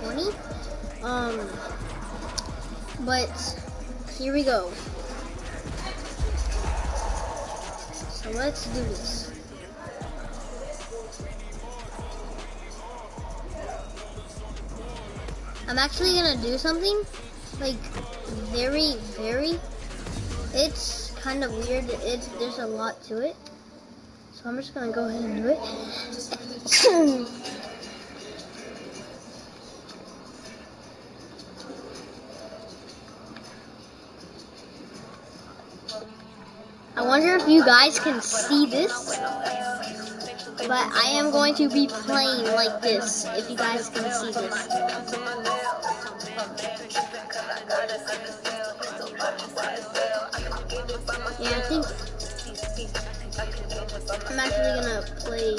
20. But here we go. So let's do this. I'm actually gonna do something like very, it's kind of weird. There's a lot to it. So I'm just gonna go ahead and do it. I wonder if you guys can see this, but I am going to be playing like this, if you guys can see this. Yeah, I think I'm actually gonna play,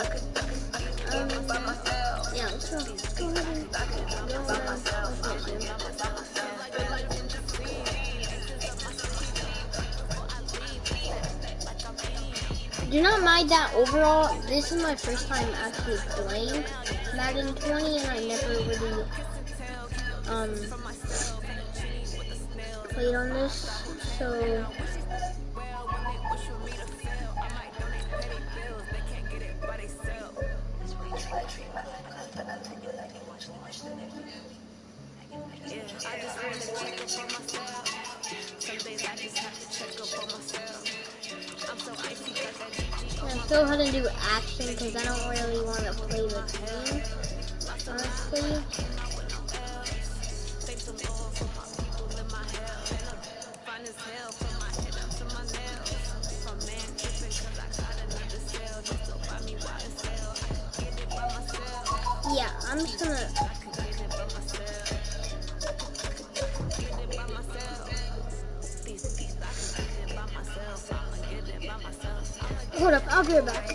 yeah, let's go ahead and do not mind that overall, this is my first time actually playing Madden 20, and I never really played on this, so I'm still gonna do action because I don't really want to play the game, honestly. Yeah, I'm just gonna. Hold up, I'll be right back.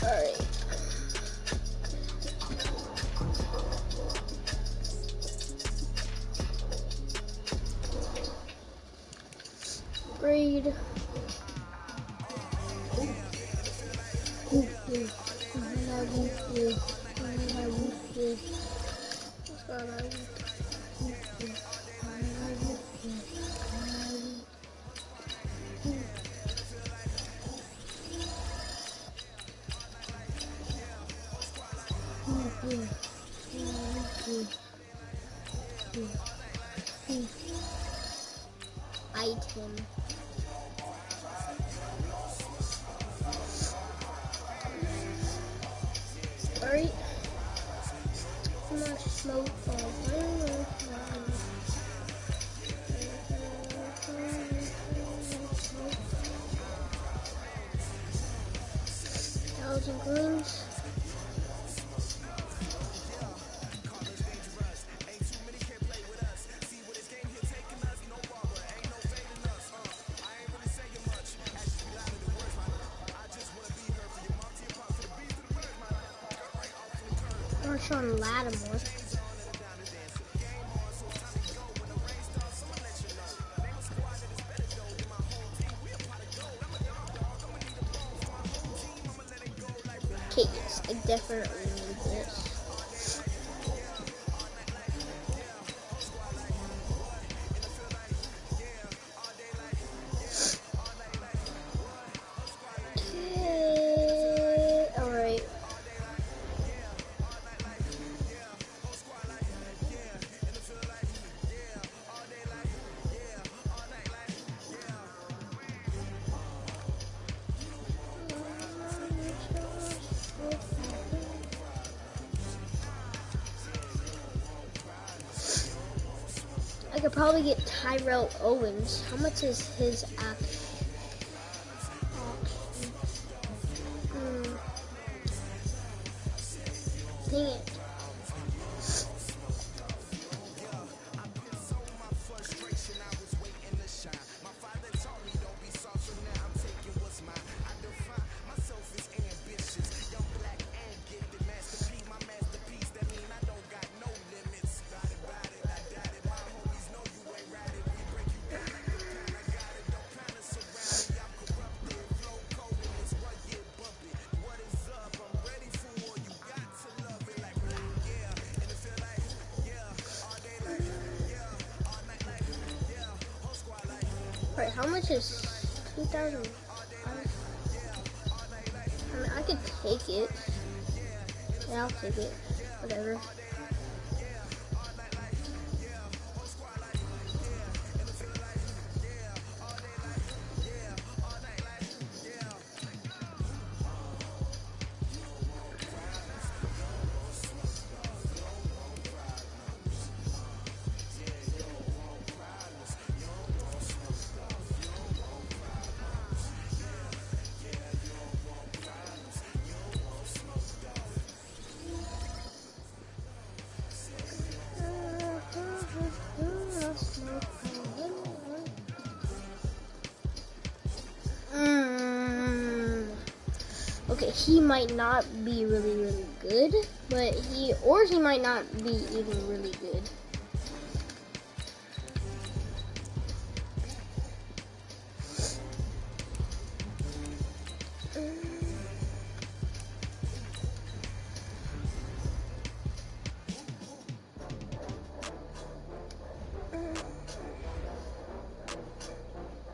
Alright. Grade. Item. Alright. Too much smoke. Thousand greens. On Lattimore. Okay, yes, I definitely need this. I could probably get Tyrell Owens. How much is his app? Dang it. Alright, how much is 2,000? I mean, I could take it. Yeah, I'll take it. Whatever. Okay, he might not be really good, but he might not be even really good.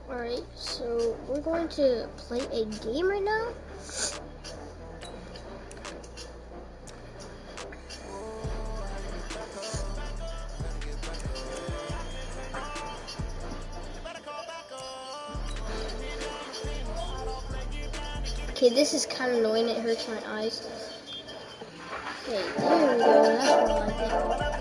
Alright, so we're going to play a game right now. Okay, this is kind of annoying. It hurts my eyes. Okay, there we go. That's more like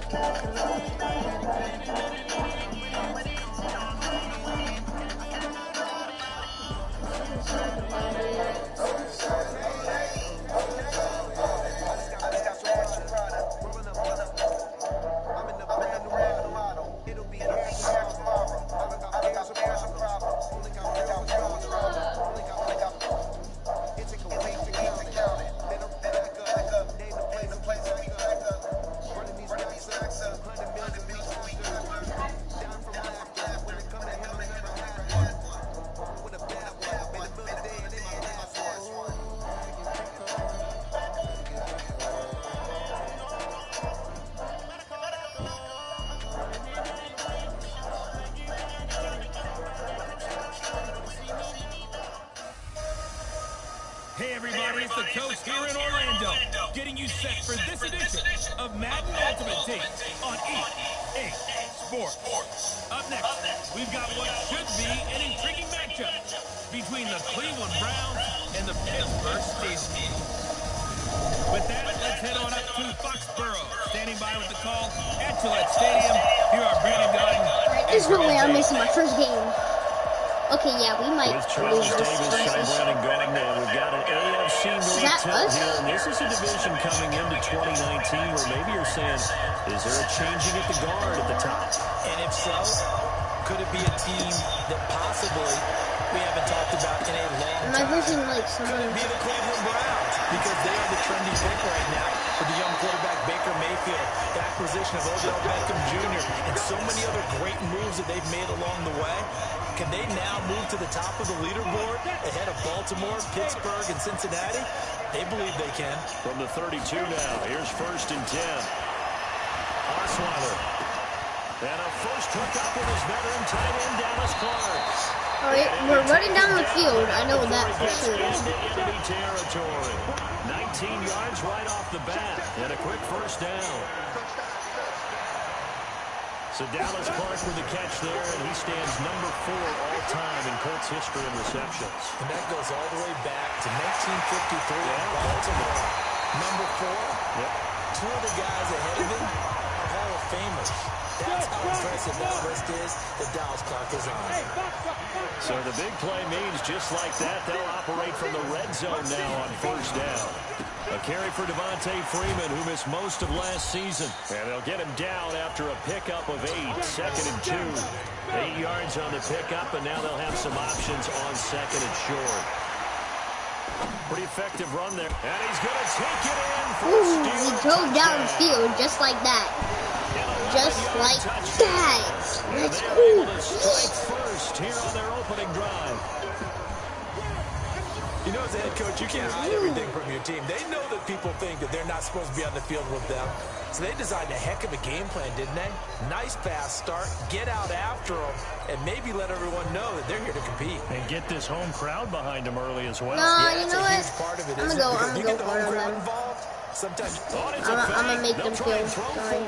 Hey everybody, it's the coach here in Orlando, getting you set for this edition of Madden Ultimate Team on EA Sports. Up next, we've got what should be an intriguing matchup between the Cleveland Browns and the Pittsburgh Steelers. With that, let's head on up to Foxborough. Standing by with the call at Gillette Stadium, here are Brandon Dunn. Alright, there's no way I'm missing my first game. Okay, yeah, we might lose this We've got an AFC North tilt here, and this is a division coming into 2019 where maybe you're saying, is there a changing at the guard at the top? And if so, could it be a team that possibly we haven't talked about in a long time? Am I losing like someone? Could it be the Cleveland Browns? Because they are the trendy pick right now for the young quarterback Baker Mayfield, the acquisition of Odell Beckham Jr., and so many other great moves that they've made along the way. Can they now move to the top of the leaderboard ahead of Baltimore, Pittsburgh, and Cincinnati? They believe they can. From the 32 now, here's 1st and 10. Osweiler. And a first hook up with his veteran tight end, Dallas Clark. Alright, we're running down the field. I know that for sure. Enemy territory. 19 yards right off the bat. And a quick first down. So Dallas Clark with the catch there, and he stands number 4 all-time in Colts history in receptions. And that goes all the way back to 1953 in Baltimore. Number 4. Yep. Two of the guys ahead of him are Hall of Famers. That's how impressive that list is. The Dallas clock is on. So the big play means just like that, they'll operate from the red zone now on first down. A carry for Devontae Freeman, who missed most of last season. And they'll get him down after a pickup of 8, 2nd and 2. 8 yards on the pickup, and now they'll have some options on 2nd and short. Pretty effective run there. And he's going to take it in for a steal. He drove downfield just like that. Just like that. Let's go. Able to strike first here on their opening drive. You know, as a head coach, you can't hide everything from your team. They know that people think that they're not supposed to be on the field with them. So they designed a heck of a game plan, didn't they? Nice fast start, get out after them, and maybe let everyone know that they're here to compete. And get this home crowd behind them early as well. No, Yeah, you that's know a what? huge part of it, I'm isn't gonna it? Because go you get the for home it, crowd man. involved, sometimes... I'm gonna make them feel sorry.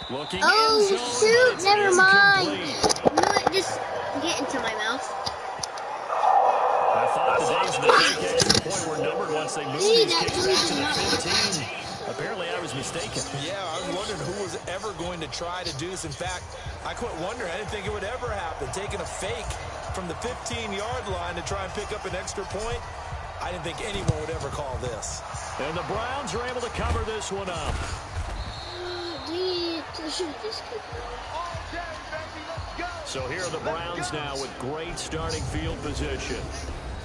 Looking Oh, in zone, but shoot, it's never mind. incomplete. You know what? Just get into my mouth. I thought the days of the fake extra point were numbered once they moved these kicks back to the 15. Apparently, I was mistaken. Yeah, I was wondering who was ever going to try to do this. In fact, I quit wondering. I didn't think it would ever happen. Taking a fake from the 15-yard line to try and pick up an extra point, I didn't think anyone would ever call this. And the Browns are able to cover this one up. So here are the Browns now with great starting field position.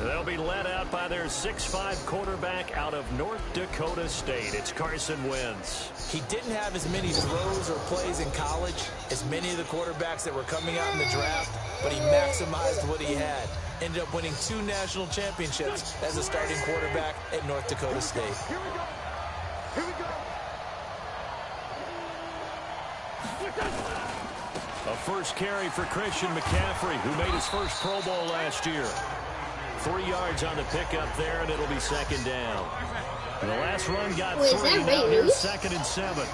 They'll be led out by their 6'5" quarterback out of North Dakota State. It's Carson Wentz. He didn't have as many throws or plays in college as many of the quarterbacks that were coming out in the draft, but he maximized what he had. Ended up winning 2 national championships as a starting quarterback at North Dakota State. Here we go. Here we go. A first carry for Christian McCaffrey, who made his first Pro Bowl last year. 3 yards on the pickup there, and it'll be 2nd down. And the last run got 3. Now here's 2nd and 7.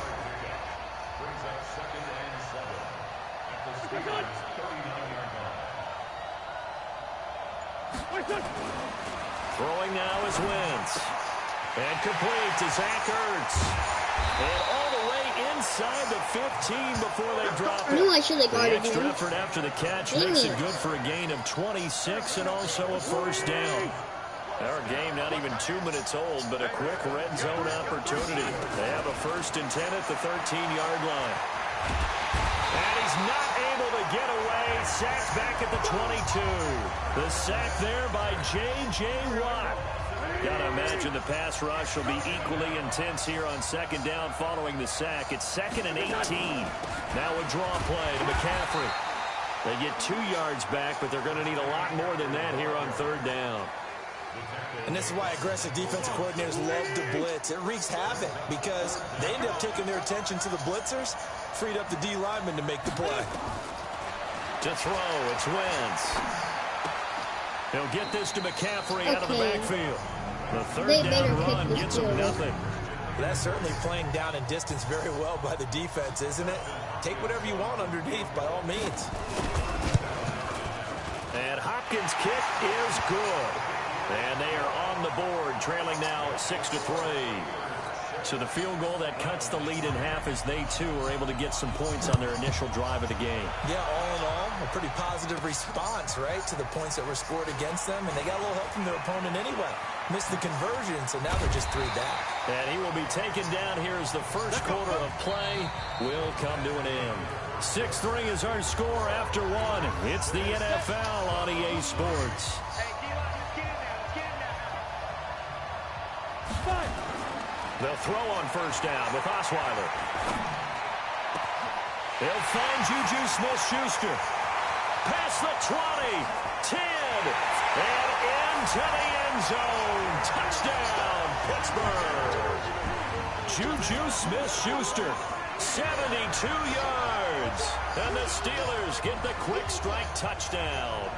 Throwing now is Wentz. And complete to Zach Ertz. And all the way inside the 15 before they drop it. I knew I should have guarded The extra him. effort after the catch makes it good for a gain of 26 and also a first down. Our game not even 2 minutes old, but a quick red zone opportunity. They have a 1st and 10 at the 13-yard line. And he's not able to get away. Sacked back at the 22. The sack there by J.J. Watt. Gotta imagine the pass rush will be equally intense here on 2nd down following the sack. It's 2nd and 18. Now a draw play to McCaffrey. They get 2 yards back, but they're going to need a lot more than that here on 3rd down. And this is why aggressive defensive coordinators love to blitz. It wreaks havoc because they end up taking their attention to the blitzers, freed up the D lineman to make the play. To throw, it's Wentz. He'll get this to McCaffrey out of the backfield. The 3rd down run gets him nothing. That's certainly playing down in distance very well by the defense, isn't it? Take whatever you want underneath by all means. And Hopkins' kick is good. And they are on the board, trailing now 6-3. So the field goal that cuts the lead in half as they, too, are able to get some points on their initial drive of the game. Yeah, all in all, a pretty positive response, right, to the points that were scored against them. And they got a little help from their opponent anyway. Missed the conversion, so now they're just 3 back. And he will be taken down here as the first quarter of play will come to an end. 6-3 is our score after 1. It's the NFL on EA Sports. They'll throw on first down with Osweiler. They'll find Juju Smith-Schuster. Past the 20, 10, and into the end zone. Touchdown, Pittsburgh. Juju Smith-Schuster, 72 yards. And the Steelers get the quick strike touchdown.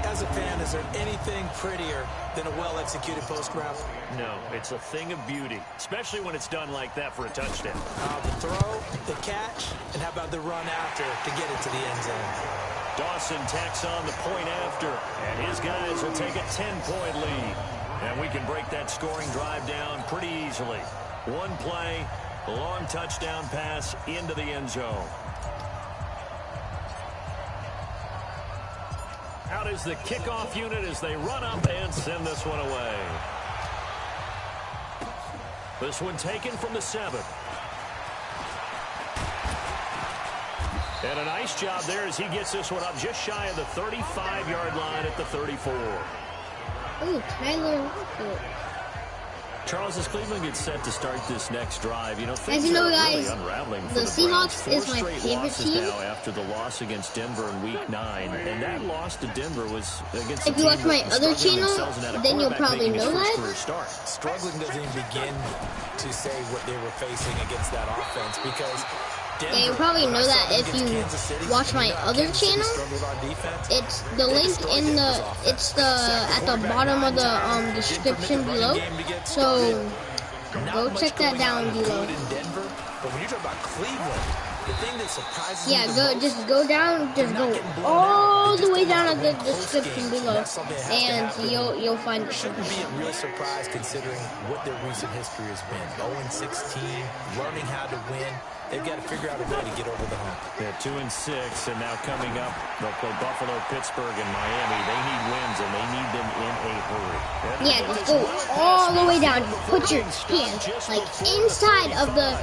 As a fan, is there anything prettier than a well-executed post route? No, it's a thing of beauty, especially when it's done like that for a touchdown. The throw, the catch, and how about the run after to get it to the end zone? Dawson tacks on the point after, and his guys will take a 10-point lead. And we can break that scoring drive down pretty easily. One play, a long touchdown pass into the end zone. Out is the kickoff unit as they run up and send this one away. This one taken from the 7. And a nice job there as he gets this one up just shy of the 35-yard line at the 34. Ooh, Tyler. Charles, as Cleveland gets set to start this next drive, you know, as you know, guys, really unraveling for the Seahawks is my favorite team. Now after the loss against Denver in Week 9, and that loss to Denver was against. If you watch my other channel, then you'll probably know that. Struggling doesn't even begin to say what they were facing against that offense because. Denver, yeah, you probably know that if you watch my other channel. It's the link in the at the bottom of the description below. So go check that down below. But when you talk about Cleveland, the thing that surprises me just go down, just go all the way down at the description below, and you'll find it. Shouldn't be a real surprise considering what their recent history has been. 0-16, learning how to win. They've got to figure out a way to get over the hump. They're 2-6, and now coming up, they'll play Buffalo, Pittsburgh, and Miami. They need wins, and they need them in a hurry. Yeah, just go all the way down. Put your hand like inside of the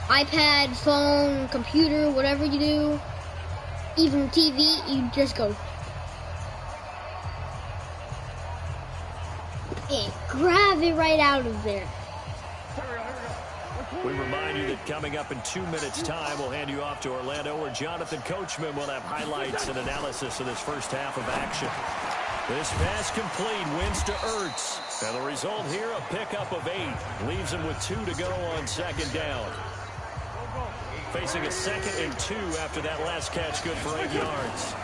iPad, phone, computer, whatever you do, even TV, you just go. And grab it right out of there. We remind you that coming up in 2 minutes' time, we'll hand you off to Orlando, where Jonathan Coachman will have highlights and analysis of this first half of action. This pass complete, wins to Ertz. And the result here, a pickup of 8. Leaves him with 2 to go on second down. Facing a 2nd and 2 after that last catch, good for 8 yards.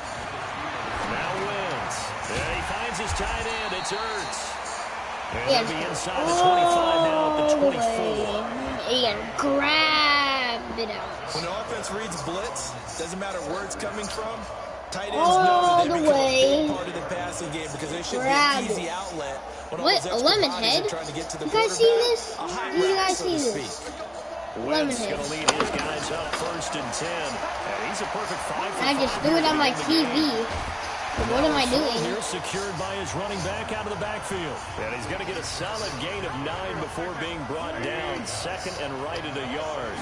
Now wins. And he finds his tight end, it's Ertz. And he'll be inside the 25 now at the 24. And grab it out. When the offense reads blitz, doesn't matter where it's coming from, tight ends know that they become a big part of the passing game because they should be an easy outlet. What, a lemon head? You guys see this? Do you guys see this? Wentz going to lead his guys up 1st and 10. And he's a perfect 5 for 5. I just threw it on my TV. What am I doing? Here secured by his running back out of the backfield. And he's going to get a solid gain of 9 before being brought down. 2nd and right at a yard.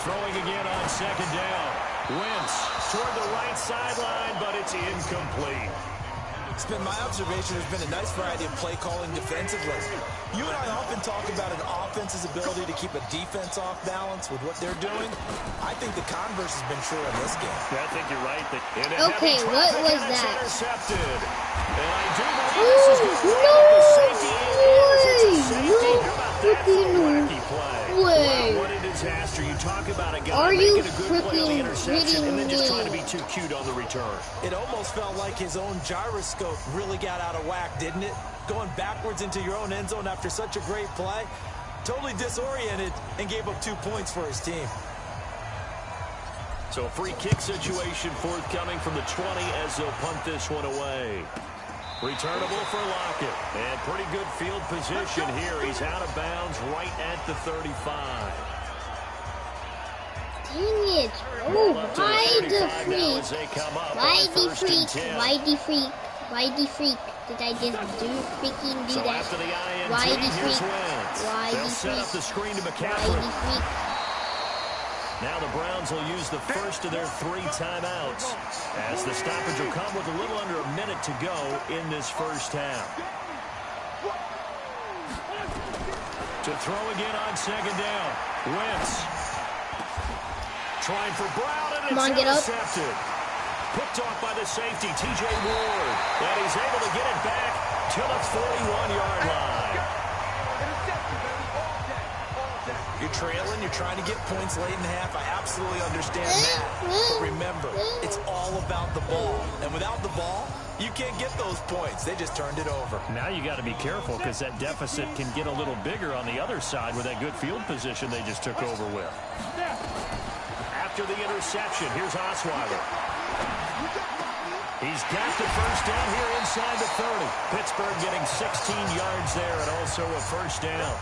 Throwing again on 2nd down. Wentz toward the right sideline, but it's incomplete. It's been my observation. There's been a nice variety of play calling defensively. You and I often talk about an offense's ability to keep a defense off balance with what they're doing. I think the converse has been true in this game. Yeah, I think you're right. Okay, what was that? Intercepted. And I do believe this is going to be the safety. It's a safety. How about that for a wacky play? Wow, what a disaster. You talk about a guy making a good play on the interception and then just trying to be too cute on the return. It almost felt like his own gyroscope really got out of whack, didn't it? Going backwards into your own end zone after such a great play. Totally disoriented and gave up 2 points for his team. So a free kick situation forthcoming from the 20 as they'll punt this one away. Returnable for Lockett. And pretty good field position here. He's out of bounds right at the 35. Dang it. Oh, why the freak? Why the freak? Why the freak? Why the freak? Did I just freaking do that? Why the freak? Why the freak? Set up the screen to McCaffrey. Why the freak? Now the Browns will use the first of their 3 timeouts as the stoppage will come with a little under a minute to go in this first half. To throw again on 2nd down. Wentz. Trying for Brown, and it's intercepted. Picked off by the safety, T.J. Ward. And he's able to get it back to the 41-yard line. You're trailing, you're trying to get points late in the half. I absolutely understand that. But remember, it's all about the ball. And without the ball, you can't get those points. They just turned it over. Now you got to be careful because that deficit can get a little bigger on the other side with that good field position they just took over with. After the interception, here's Osweiler. He's got the first down here inside the 30. Pittsburgh getting 16 yards there and also a first down.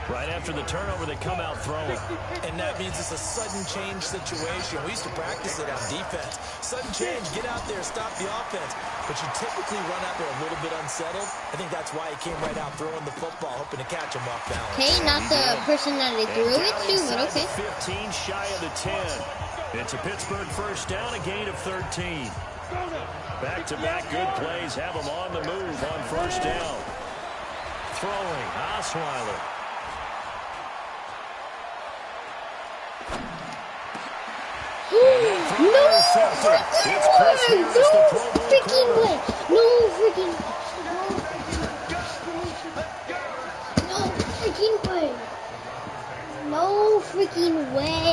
Right after the turnover, they come out throwing. And that means it's a sudden change situation. We used to practice it on defense. Sudden change, get out there, stop the offense. But you typically run out there a little bit unsettled. I think that's why he came right out throwing the football, hoping to catch him off balance. Okay, not the person that they threw it to, but okay. 15 shy of the 10. It's a Pittsburgh first down, a gain of 13. Back-to-back good plays have them on the move on first down. Throwing, Osweiler. No freaking way! No freaking way! No freaking way!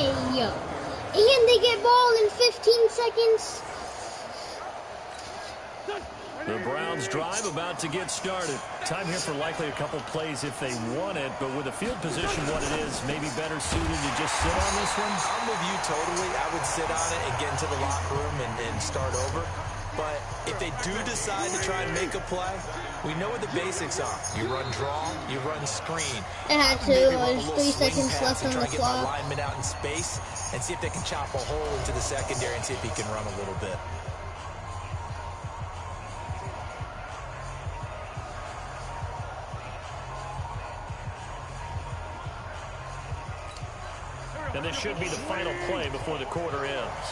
And they get ball in 15 seconds. The Browns drive about to get started. Time here for likely a couple plays if they want it, but with the field position what it is, maybe better suited to just sit on this one? I'm with you totally. I would sit on it and get into the locker room and start over. But if they do decide to try and make a play, we know what the basics are. You run draw, you run screen. It had to. There's 3 seconds left on the clock. Try and get my lineman out in space and see if they can chop a hole into the secondary and see if he can run a little bit. And this should be the final play before the quarter ends.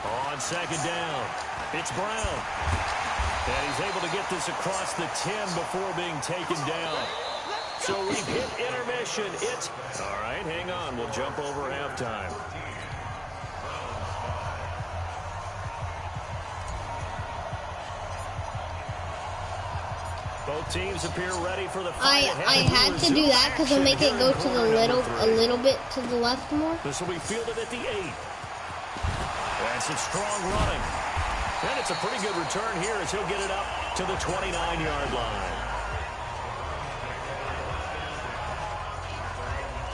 On second down, it's Brown. And he's able to get this across the 10 before being taken down. So we've hit intermission. It's all right, hang on. We'll jump over halftime. Both teams appear ready for the fight. I had to do that because it'll make it go to the a little bit to the left more. This will be fielded at the 8. That's a strong running. And it's a pretty good return here as he'll get it up to the 29-yard line.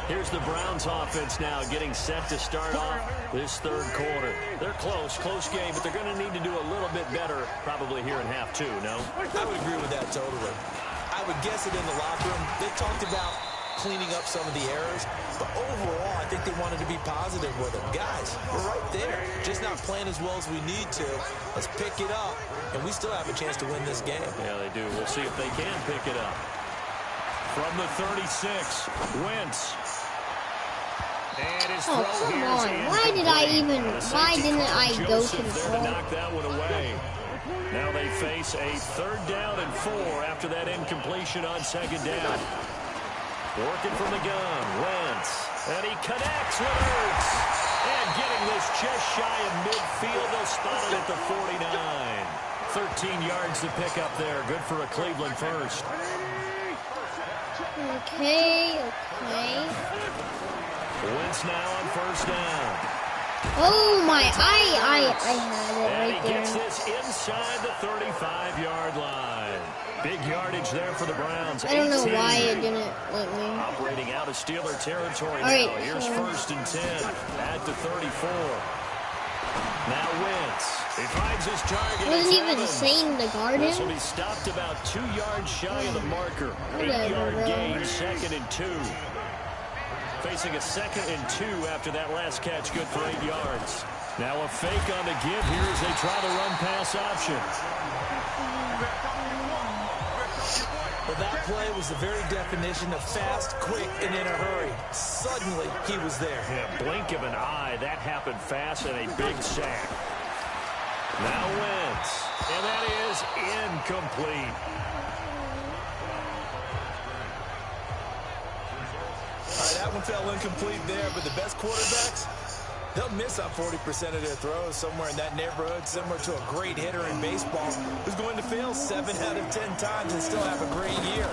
Here's the Browns offense now getting set to start off this third quarter. They're close game, but they're going to need to do a little bit better probably here in half 2, no? I would agree with that totally. I would guess it in the locker room. They talked about cleaning up some of the errors, but overall, I think they wanted to be positive with them. Guys, we're right there. Just not playing as well as we need to. Let's pick it up, and we still have a chance to win this game. Yeah, they do. We'll see if they can pick it up. From the 36, Wentz. Oh, come on. Why didn't I go to the ball? Knock that one away. Now they face a 3rd down and 4 after that incompletion on 2nd down. Working from the gun, Wentz. And he connects with Ertz. And getting this just shy of midfield. They'll spot it at the 49. 13 yards to pick up there. Good for a Cleveland first. Okay. Wentz now on 1st down. Oh my, I had it right and he gets this inside the 35-yard line. Big yardage there for the Browns. I don't know why it didn't let me. Operating out of Steeler territory now. Right, Here's 1st and 10 at the 34. Now Wentz. He finds his target. Wasn't even saying the guard This him. will be stopped about 2 yards shy of the marker. 8-yard gain, 2nd and 2. Facing a 2nd and 2 after that last catch, good for 8 yards. Now a fake on the give here as they try the run-pass option. Well, that play was the very definition of fast, quick, and in a hurry. Suddenly, he was there. Yeah, blink of an eye. That happened fast and a big sack. Now Wentz, and that is incomplete. All right, that one fell incomplete there, but the best quarterbacks, they'll miss on 40% of their throws somewhere in that neighborhood, similar to a great hitter in baseball who's going to fail 7 out of 10 times and still have a great year.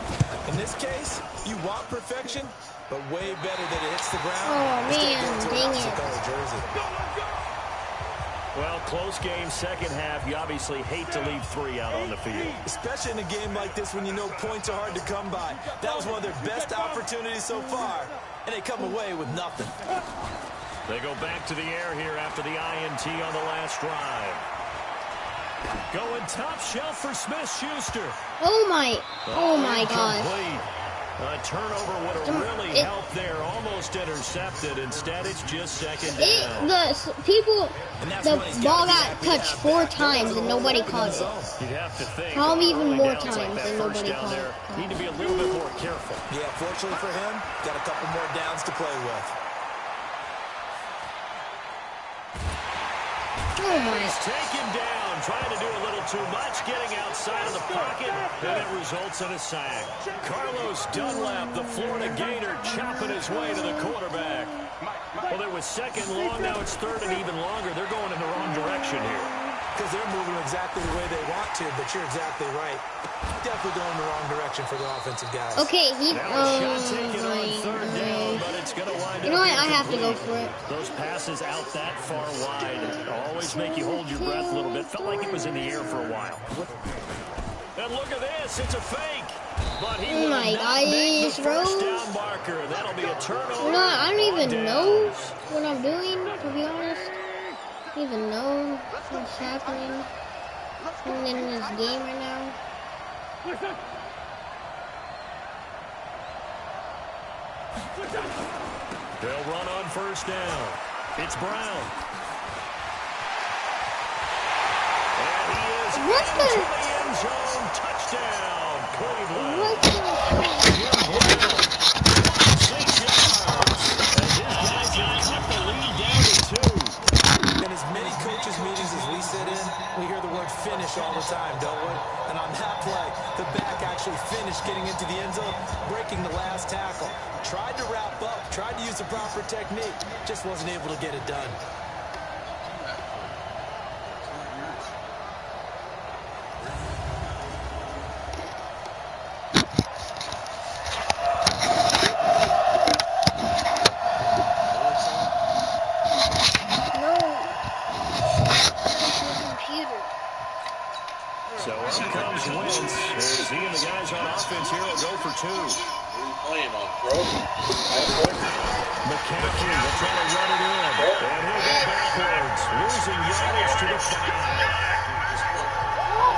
In this case, you want perfection, but way better that it hits the ground. Oh, man, dang it. Jersey. Well, close game, 2nd half. You obviously hate to leave 3 out on the field. Especially in a game like this when you know points are hard to come by. That was one of their best opportunities so far. and they come away with nothing. They go back to the air here after the INT on the last drive. Going top shelf for Smith-Schuster. Oh my God. A turnover would have really helped there. Almost intercepted. Instead, it's just second down. The ball got touched 4 times and nobody caught it. You'd have to think. Probably even more times and nobody caught it. Need to be a little bit more careful. Yeah, fortunately for him, got a couple more downs to play with. Oh my. He's taken down, trying to do a little too much, getting outside of the pocket, and it results in a sack. Carlos Dunlap, the Florida Gator, chopping his way to the quarterback. Well, it was second long, now it's third and even longer. They're going in the wrong direction here. Because they're moving exactly the way they want to, but you're exactly right. Definitely going in the wrong direction for the offensive guys. Okay, You know what? I have to go for it. Those passes out that far wide always make you hold your breath a little bit. Felt like it was in the air for a while. And look at this, it's a fake. But he will not make the first down marker. That'll be a turnover. You know, I don't even know what I'm doing, to be honest. I don't even know what's happening in this game right now. They'll run on first down. It's Brown. And he is into the end zone. Touchdown, Cleveland. What the Brown. 6 yards. And his guys have cut the lead down to 2. In as many coaches' meetings as we sit in, we hear the word finish all the time, don't we? And on that play, the back actually finished getting into the end zone, breaking the last tackle. Tried to wrap up, tried to use the proper technique, just wasn't able to get it done. So up comes Wentz. As he and the guys on offense here will go for 2. McCaffrey will try to run it in. And he'll go backwards, losing yardage to the 5.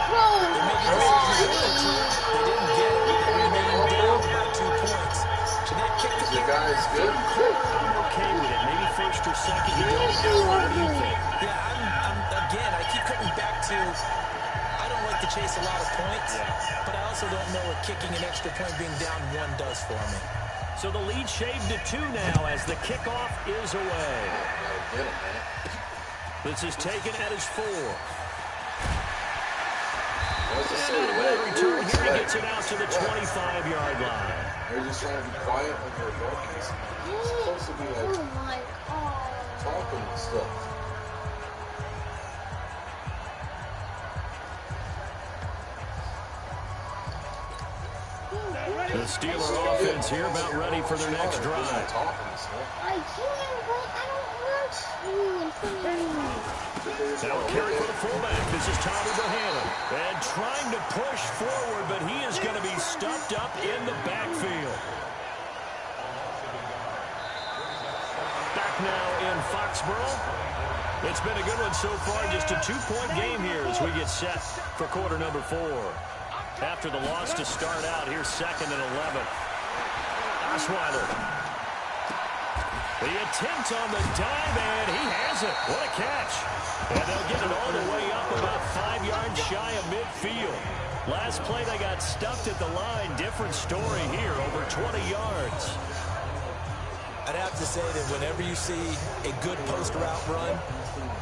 They made the decision to go for 2. They didn't get it. They remained down by 2 points. So they kicked the guys good? I'm okay with it. Maybe first or second. You don't know. What do you think? Yeah, again, I keep coming back to, I don't like to chase a lot of points, but I also don't know what kicking an extra point being down 1 does for me. So the lead shaved to 2 now as the kickoff is away. This is taken at his 4. And a bad return here. He gets it out to the 25-yard line. They're just trying to be quiet when they're walking. It's supposed to be like talking and stuff. The Steeler offense here about ready for their next drive. I can't, but I don't want to. Now carry for the fullback. This is Tommy Bohannon. And trying to push forward, but he is going to be stuffed up in the backfield. Back now in Foxborough. It's been a good one so far. Just a 2-point game here as we get set for quarter number 4. After the loss to start out, here's 2nd and 11. Osweiler. The attempt on the dive, and he has it. What a catch. And they'll get it all the way up about 5 yards shy of midfield. Last play, they got stuffed at the line. Different story here, over 20 yards. I'd have to say that whenever you see a good post route run,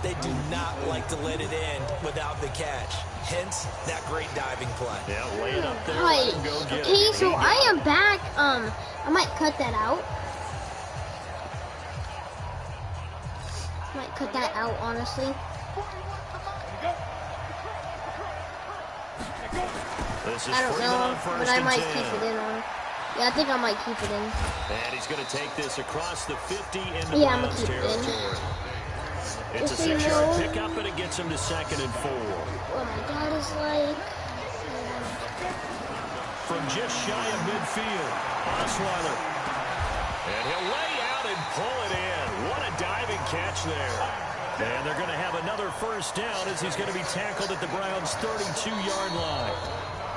they do not like to let it end without the catch. Hence, that great diving play. Yeah, lay it up there. Right. Okay, so I am back. I might cut that out. Might cut that out, honestly. I don't know, but I might keep it in on. Yeah, I think I might keep it in. And he's going to take this across the 50 into yeah, I'm gonna Browns keep it in. territory. It's a 6-yard pickup, and it gets him to 2nd and 4. Oh my God, it's like From just shy of midfield, Osweiler. And he'll lay out and pull it in. What a diving catch there. And they're going to have another first down as he's going to be tackled at the Browns' 32-yard line.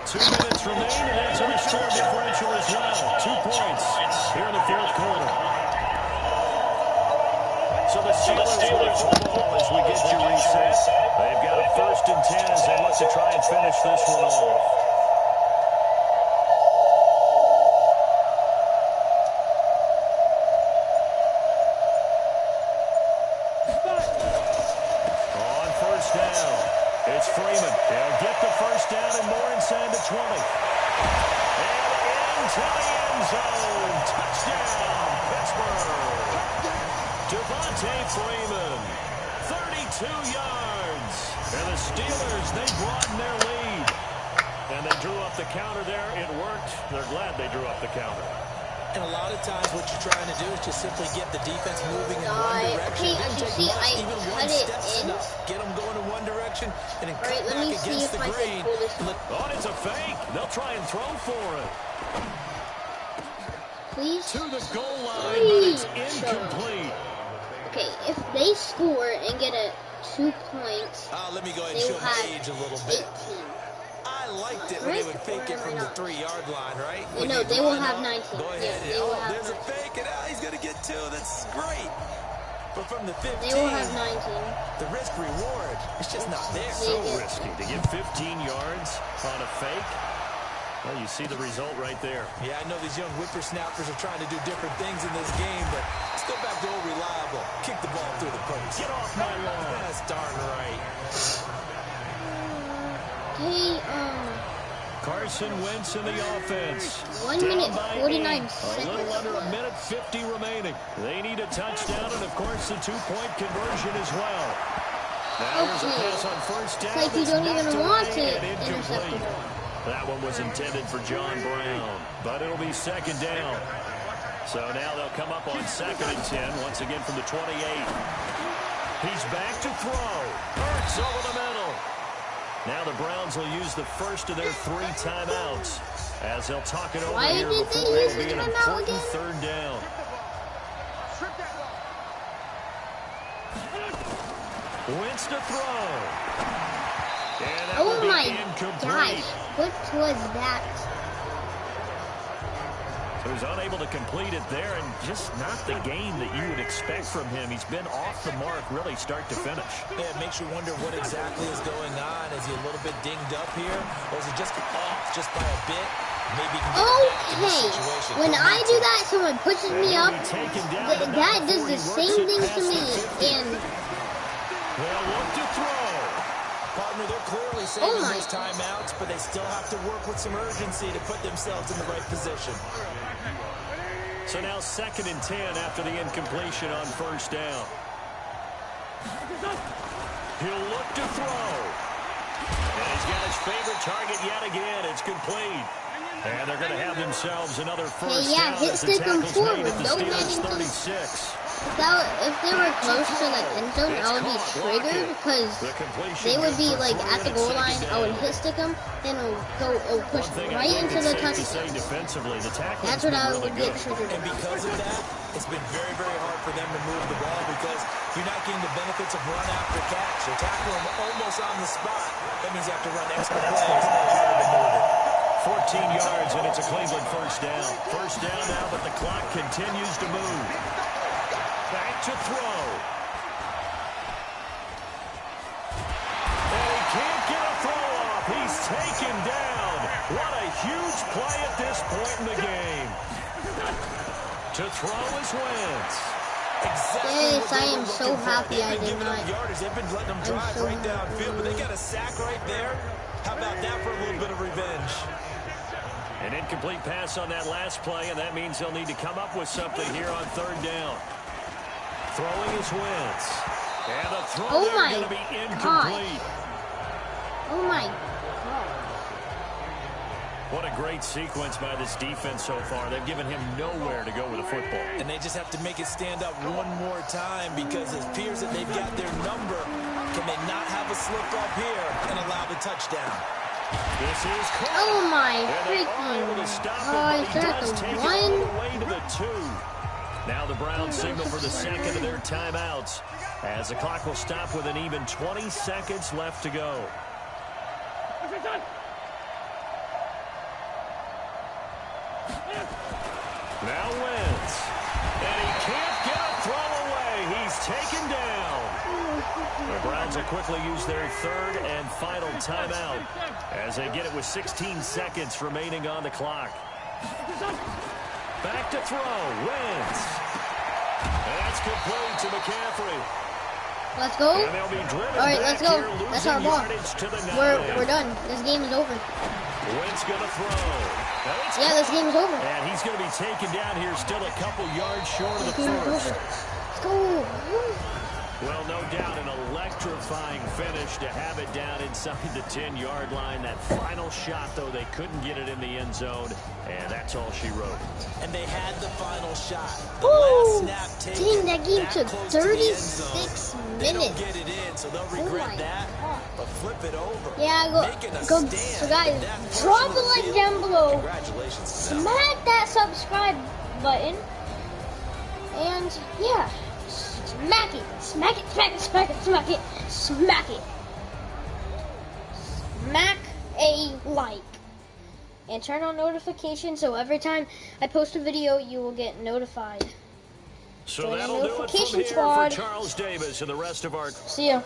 2 minutes remain, and that's our score differential as well. 2 points here in the fourth quarter. So the Steelers with the ball as we get you reset. They've got a 1st and 10 as they look to try and finish this one off. It's Freeman. They'll get the first down and more inside the 20. And into the end zone. Touchdown, Pittsburgh. Devontae Freeman, 32 yards. And the Steelers, they broaden their lead. And they drew up the counter there. It worked. They're glad they drew up the counter. And a lot of times what you're trying to do is just simply get the defense moving in one direction. Okay, as you see, I cut it in. Get them going in one direction and then cut Alright, let me back see against if the I grain. can pull this Oh, and it's a fake. They'll try and throw for it. Please? To the goal line, but it's incomplete. Okay, if they score and get a 2 points, Let me go ahead and they show will my have age a little bit. 18. I liked it when they would fake it from the 3-yard line, right? No, they will have 19. Go ahead. Yeah, they will have there's 19. a fake, and he's going to get 2. That's great. But from the 15, They will have 19. the risk reward, it's just not there. So risky to get 15 yards on a fake. Well, you see the result right there. Yeah, I know these young whippersnappers are trying to do different things in this game, but let's go back to old reliable. Kick the ball through the post. Get off my lawn. That's darn right. Okay, Carson Wentz in the offense. 1 minute, 49 seconds. A little under a minute 50 remaining. They need a touchdown and, of course, the 2-point conversion as well. Now here's a pass on first down. It's like you don't even want to intercept it. That one was intended for John Brown, but it'll be 2nd down. So now they'll come up on 2nd and 10, once again from the 28. He's back to throw. Hurts over the middle. Now the Browns will use the first of their 3 timeouts as they'll talk it over Why here did before they use it'll be the an timeout important again? 3rd down. Wentz to throw. And that will Oh be my incomplete. gosh, what was that? So he's unable to complete it there, and just not the game that you would expect from him. He's been off the mark really start to finish. Yeah, it makes you wonder what exactly is going on. Is he a little bit dinged up here, or is he just off just by a bit? Maybe he can get back in this situation. When I do that, someone pushes me up. That does the same thing to me. And they'll look to throw. Partner, they're clearly saving those timeouts, but they still have to work with some urgency to put themselves in the right position. So now 2nd and 10 after the incompletion on first down. He'll look to throw. And he's got his favorite target yet again. It's complete. And they're going to have themselves another first down. Hit As the stick them tackle's forward. made at the Don't Steelers' let him 36. if they were close to the end zone, I would be triggered because they would be like at the goal line. I would hit stick them, then push right into the touchdown. That's what I would get triggered. And because of that, it's been very, very hard for them to move the ball because you're not getting the benefits of run after catch. You're tackling them almost on the spot. That means you have to run extra plays in order to move it. 14 yards, and it's a Cleveland first down. First down now, but the clock continues to move. Back to throw. And he can't get a throw off. He's taken down. What a huge play at this point in the game. To throw is Wentz. Exactly. Yes, I am so happy I did not. They've been letting them drive right downfield, but they got a sack right there. How about that for a little bit of revenge? An incomplete pass on that last play, and that means they'll need to come up with something here on 3rd down. Throwing is Wentz. And the throw there going to be incomplete. Oh my God. What a great sequence by this defense so far. They've given him nowhere to go with the football. And they just have to make it stand up one more time because it appears that they've got their number. Can they not have a slip up here and allow the touchdown? This is caught. Oh my and freaking able to stop him, but he does take it all the way to the 2. Now the Browns signal for the second of their timeouts, as the clock will stop with an even 20 seconds left to go. Now Wentz. And he can't get a throw away. He's taken down. The Browns will quickly use their third and final timeout as they get it with 16 seconds remaining on the clock. Back to throw. Wentz. That's complete to McCaffrey. Let's go. And they'll be driven All right, let's go. here, That's our ball. We're done. This game is over. Wentz gonna throw. Yeah, this game is over. And he's going to be taken down here, still a couple yards short of the first. Let's go. Well, no doubt an electrifying finish to have it down inside the 10-yard line. That final shot, though, they couldn't get it in the end zone, and that's all she wrote. And they had the final shot. The Woo! last snap taken, Dang, that game took close 36 They minutes. don't get it in, so they'll regret that. But flip it over. Yeah, go. So guys, drop a like down below. Congratulations. Smack that subscribe button. And yeah, smack it. Smack it, smack it, smack it, smack it, smack it. Smack a like. And turn on notifications so every time I post a video, you will get notified. So Join the that'll do it from notification here squad. for Charles Davis and the rest of our... See ya.